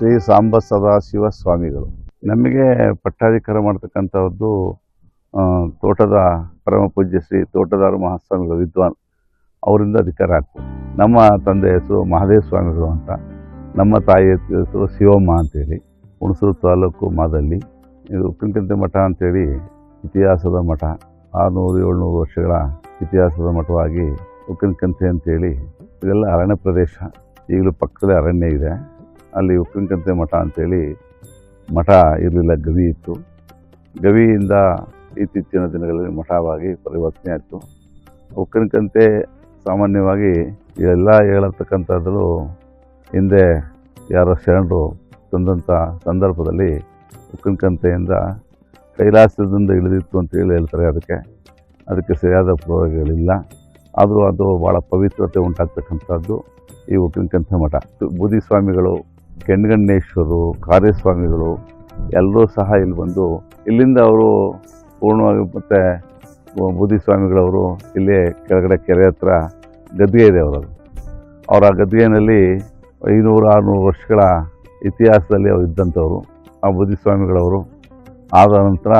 ಶ್ರೀ ಸಾಂಬ ಸದಾಶಿವ ಸ್ವಾಮಿಗಳು ನಮಗೆ ಪಟ್ಟಾಧಿಕಾರ ಮಾಡ್ತಕ್ಕಂಥದ್ದು ತೋಟದ ಪರಮ ಪೂಜ್ಯ ಶ್ರೀ ತೋಟದಾರ ಮಹಾಸ್ವಾಮಿಗಳು ವಿದ್ವಾನ್ ಅವರಿಂದ ಅಧಿಕಾರ ಆಗ್ತದೆ. ನಮ್ಮ ತಂದೆ ಹೆಸರು ಮಹಾದೇವ ಸ್ವಾಮಿಗಳು ಅಂತ, ನಮ್ಮ ತಾಯಿ ಹೆಸರು ಶಿವಮ್ಮ ಅಂತೇಳಿ, ಹುಣಸೂರು ತಾಲೂಕು ಮಾದಲ್ಲಿ. ಇದು ಉಪ್ಪಿನಕಂತೆ ಮಠ ಅಂತೇಳಿ ಇತಿಹಾಸದ ಮಠ, 600-700 ವರ್ಷಗಳ ಇತಿಹಾಸದ ಮಠವಾಗಿ ಉಪ್ಪಿನಕಂತೆ ಅಂತೇಳಿ. ಇದೆಲ್ಲ ಅರಣ್ಯ ಪ್ರದೇಶ, ಈಗಲೂ ಪಕ್ಕದಲ್ಲೇ ಅರಣ್ಯ ಇದೆ. ಅಲ್ಲಿ ಉಪ್ಪಿನಕಂತೆ ಮಠ ಅಂತೇಳಿ ಮಠ ಇರಲಿಲ್ಲ, ಗವಿ ಇತ್ತು. ಗವಿಯಿಂದ ಇತ್ತೀಚಿನ ದಿನಗಳಲ್ಲಿ ಮಠವಾಗಿ ಪರಿವರ್ತನೆ ಆಯಿತು. ಉಪ್ಪಿನಕಂತೆ ಸಾಮಾನ್ಯವಾಗಿ ಎಲ್ಲ ಹೇಳತಕ್ಕಂಥದ್ದು ಹಿಂದೆ ಯಾರೋ ಶರಣರು ತಂದಂಥ ಸಂದರ್ಭದಲ್ಲಿ ಉಪ್ಪಿನಕಂತೆಯಿಂದ ಕೈಲಾಸದಿಂದ ಇಳಿದಿತ್ತು ಅಂತೇಳಿ ಹೇಳ್ತಾರೆ. ಅದಕ್ಕೆ ಸರಿಯಾದ ಪುರಾವೆಗಳಿಲ್ಲ. ಆದರೂ ಅದು ಭಾಳ ಪವಿತ್ರತೆ ಉಂಟಾಗ್ತಕ್ಕಂಥದ್ದು ಈ ಉಪ್ಪಿನಕಂತೆ ಮಠ. ಬೂದಿ ಸ್ವಾಮಿಗಳು, ಕೆಂಗಣ್ಣೇಶ್ವರರು, ಕಾರ್ಯಸ್ವಾಮಿಗಳು ಎಲ್ಲರೂ ಸಹ ಇಲ್ಲಿ ಬಂದು ಇಲ್ಲಿಂದ ಅವರು ಪೂರ್ಣವಾಗಿ, ಮತ್ತು ಬೂದಿ ಸ್ವಾಮಿಗಳವರು ಇಲ್ಲೇ ಕೆಳಗಡೆ ಕೆರೆ ಹತ್ರ ಗದ್ಗೆ ಇದೆ ಅವರದು. ಅವರ ಗದ್ಗೆಯಲ್ಲಿ 500-600 ವರ್ಷಗಳ ಇತಿಹಾಸದಲ್ಲಿ ಅವರು ಇದ್ದಂಥವರು. ಆ ಬೂದಿ ಸ್ವಾಮಿಗಳವರು ಆದ ನಂತರ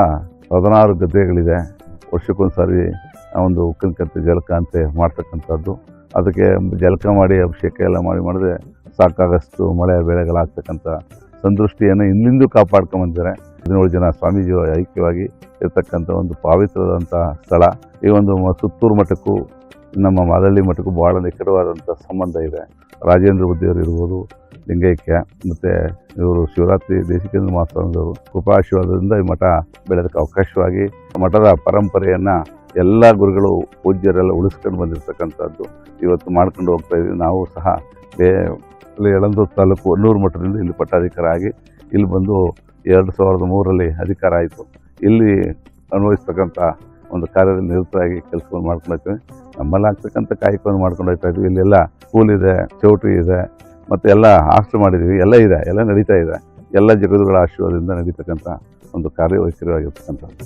16 ಗದ್ದೆಗಳಿದೆ. ವರ್ಷಕ್ಕೊಂದು ಸಾರಿ ಒಂದು ಉಪ್ಪಿನಕಂತೆ ಜಳಕ ಅಂತ ಮಾಡ್ತಕ್ಕಂಥದ್ದು. ಅದಕ್ಕೆ ಜಳಕ ಮಾಡಿ ಅಭಿಷೇಕ ಎಲ್ಲ ಮಾಡಿದ್ರೆ ಸಾಕಾಗಷ್ಟು ಮಳೆ ಬೆಳೆಗಳಾಗ್ತಕ್ಕಂಥ ಸಂದೃಷ್ಟಿಯನ್ನು ಇಲ್ಲಿಂದ ಕಾಪಾಡ್ಕೊಂಬಂದಿದ್ದಾರೆ. 17 ಜನ ಸ್ವಾಮೀಜಿಗಳು ಐಕ್ಯವಾಗಿ ಇರ್ತಕ್ಕಂಥ ಒಂದು ಪವಿತ್ರವಾದಂಥ ಸ್ಥಳ. ಈ ಒಂದು ಸುತ್ತೂರು ಮಠಕ್ಕೂ ನಮ್ಮ ಮಾದಳ್ಳಿ ಮಠಕ್ಕೂ ಭಾಳ ನಿಕಟವಾದಂಥ ಸಂಬಂಧ ಇದೆ. ರಾಜೇಂದ್ರ ಬುದ್ಧಿಯವರು ಇರ್ಬೋದು, ಲಿಂಗೈಕ್ಯ, ಮತ್ತು ಇವರು ಶಿವರಾತ್ರಿ ದೇಶಿಕೇಂದ್ರ ಮಹಾಸ್ವಾಮಿಗಳು ಕೃಪಾಶೀರ್ವಾದದಿಂದ ಈ ಮಠ ಬೆಳೆದಕ್ಕೆ ಅವಕಾಶವಾಗಿ ಮಠದ ಪರಂಪರೆಯನ್ನು ಎಲ್ಲ ಗುರುಗಳು ಪೂಜ್ಯರೆಲ್ಲ ಉಳಿಸ್ಕೊಂಡು ಬಂದಿರತಕ್ಕಂಥದ್ದು ಇವತ್ತು ಮಾಡ್ಕೊಂಡು ಹೋಗ್ತಾ ಇದ್ದೀವಿ. ನಾವು ಸಹ ಯಳಂದೂರು ತಾಲೂಕು ಹೊನ್ನೂರು ಮಠದಿಂದ ಇಲ್ಲಿ ಪಟ್ಟಾಧಿಕಾರ ಆಗಿ ಇಲ್ಲಿ ಬಂದು 2003ರಲ್ಲಿ ಅಧಿಕಾರ ಆಯಿತು. ಇಲ್ಲಿ ಅನ್ವಯಿಸ್ತಕ್ಕಂಥ ಒಂದು ಕಾರ್ಯದಲ್ಲಿ ನಿರತರಾಗಿ ಕೆಲಸವನ್ನು ಮಾಡ್ಕೊಂಡು ಹೋಗ್ತೀವಿ. ನಮ್ಮಲ್ಲಿ ಆಗ್ತಕ್ಕಂಥ ಕಾಯಕವನ್ನು ಮಾಡ್ಕೊಂಡು ಹೋಗ್ತಾ ಇದ್ವಿ. ಇಲ್ಲೆಲ್ಲ ಸ್ಕೂಲ್ ಇದೆ, ಚೌಟ್ರಿ ಇದೆ, ಮತ್ತು ಎಲ್ಲ ಹಾಸ್ಟೆಲ್ ಮಾಡಿದ್ದೀವಿ. ಎಲ್ಲ ಇದೆ, ಎಲ್ಲ ನಡೀತಾ ಇದೆ. ಎಲ್ಲ ಜಗತ್ತುಗಳ ಆಶೀರ್ವಾದದಿಂದ ನಡೀತಕ್ಕಂಥ ಒಂದು ಕಾರ್ಯವೈಖರಿಯಾಗಿರ್ತಕ್ಕಂಥದ್ದು.